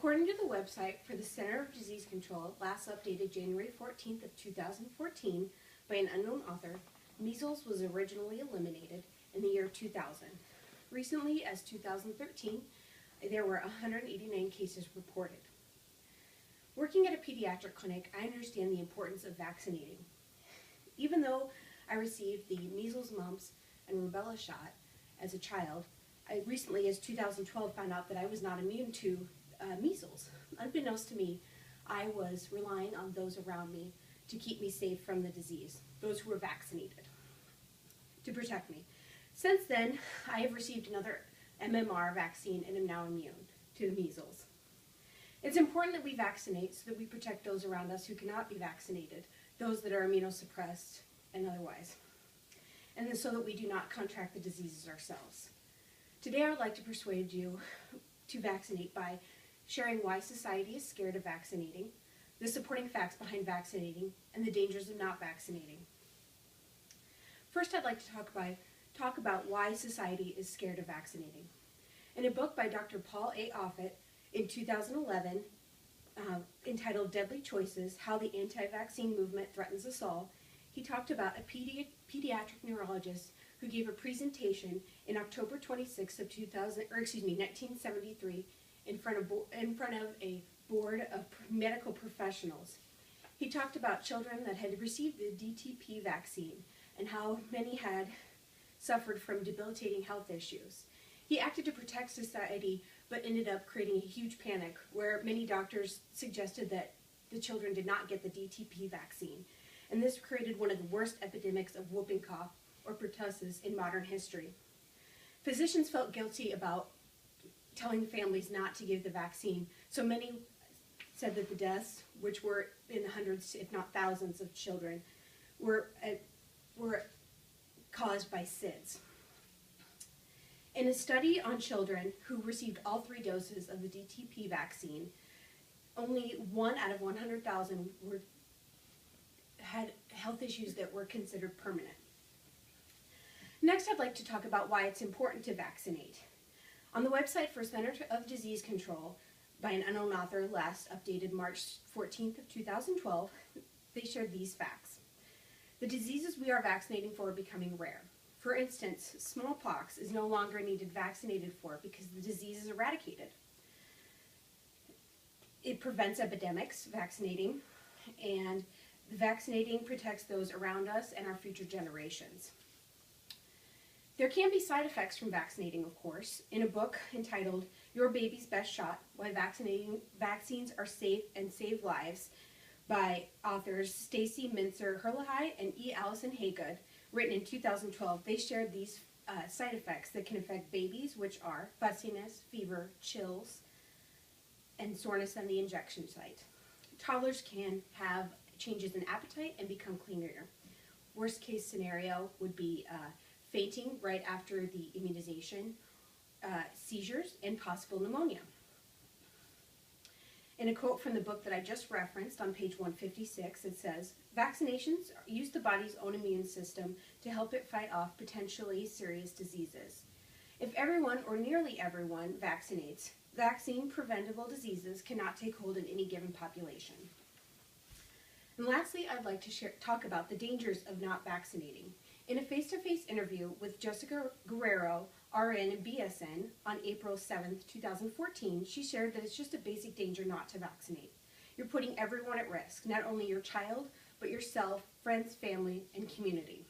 According to the website for the Center of Disease Control, last updated January 14th of 2014 by an unknown author, measles was originally eliminated in the year 2000. Recently, as 2013, there were 189 cases reported. Working at a pediatric clinic, I understand the importance of vaccinating. Even though I received the measles, mumps, and rubella shot as a child, I recently, as 2012, found out that I was not immune to measles. Unbeknownst to me, I was relying on those around me to keep me safe from the disease, those who were vaccinated, to protect me. Since then, I have received another MMR vaccine and am now immune to measles. It's important that we vaccinate so that we protect those around us who cannot be vaccinated, those that are immunosuppressed and otherwise, and so that we do not contract the diseases ourselves. Today I would like to persuade you to vaccinate by sharing why society is scared of vaccinating, the supporting facts behind vaccinating, and the dangers of not vaccinating. First, I'd like to talk about why society is scared of vaccinating. In a book by Dr. Paul A. Offit in 2011, entitled Deadly Choices, How the Anti-Vaccine Movement Threatens Us All, he talked about a pediatric neurologist who gave a presentation in October 26th of 1973 in front of a board of medical professionals. He talked about children that had received the DTP vaccine and how many had suffered from debilitating health issues. He acted to protect society, but ended up creating a huge panic where many doctors suggested that the children did not get the DTP vaccine. And this created one of the worst epidemics of whooping cough or pertussis in modern history. Physicians felt guilty about telling families not to give the vaccine, so many said that the deaths, which were in the hundreds, if not thousands of children, were caused by SIDS. In a study on children who received all 3 doses of the DTP vaccine, only 1 out of 100,000 had health issues that were considered permanent. Next, I'd like to talk about why it's important to vaccinate. On the website for Center of Disease Control, by an unknown author, last updated March 14th of 2012, they shared these facts. The diseases we are vaccinating for are becoming rare. For instance, smallpox is no longer needed vaccinated for because the disease is eradicated. It prevents epidemics, vaccinating, and vaccinating protects those around us and our future generations. There can be side effects from vaccinating, of course. In a book entitled Your Baby's Best Shot, Why Vaccines Are Safe and Save Lives by authors Stacy Mincer-Herlihy and E. Allison Haygood, written in 2012, they shared these side effects that can affect babies, which are fussiness, fever, chills, and soreness on the injection site. Toddlers can have changes in appetite and become clingier. Worst case scenario would be fainting right after the immunization, seizures, and possible pneumonia. In a quote from the book that I just referenced on page 156, it says, "Vaccinations use the body's own immune system to help it fight off potentially serious diseases. If everyone or nearly everyone vaccinates, vaccine-preventable diseases cannot take hold in any given population." And lastly, I'd like to talk about the dangers of not vaccinating. In a face-to-face interview with Jessica Guerrero, RN and BSN, on April 7th, 2014, she shared that it's just a basic danger not to vaccinate. You're putting everyone at risk, not only your child, but yourself, friends, family, and community.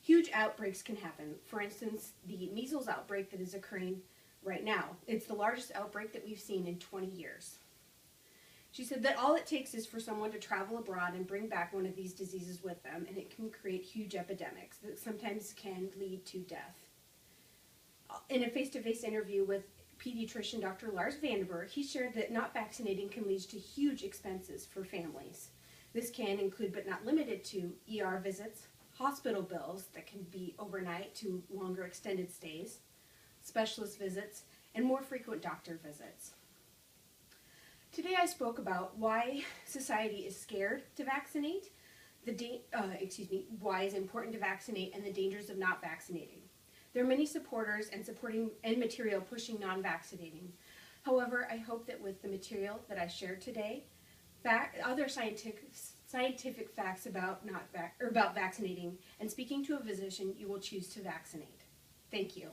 Huge outbreaks can happen. For instance, the measles outbreak that is occurring right now. It's the largest outbreak that we've seen in 20 years. She said that all it takes is for someone to travel abroad and bring back one of these diseases with them, and it can create huge epidemics that sometimes can lead to death. In a face-to-face interview with pediatrician Dr. Lars Vandenberg, he shared that not vaccinating can lead to huge expenses for families. This can include, but not limited to, ER visits, hospital bills that can be overnight to longer extended stays, specialist visits, and more frequent doctor visits. Today I spoke about why society is scared to vaccinate, why it's important to vaccinate, and the dangers of not vaccinating. There are many supporters and material pushing non-vaccinating. However, I hope that with the material that I shared today, other scientific facts about about vaccinating, and speaking to a physician, you will choose to vaccinate. Thank you.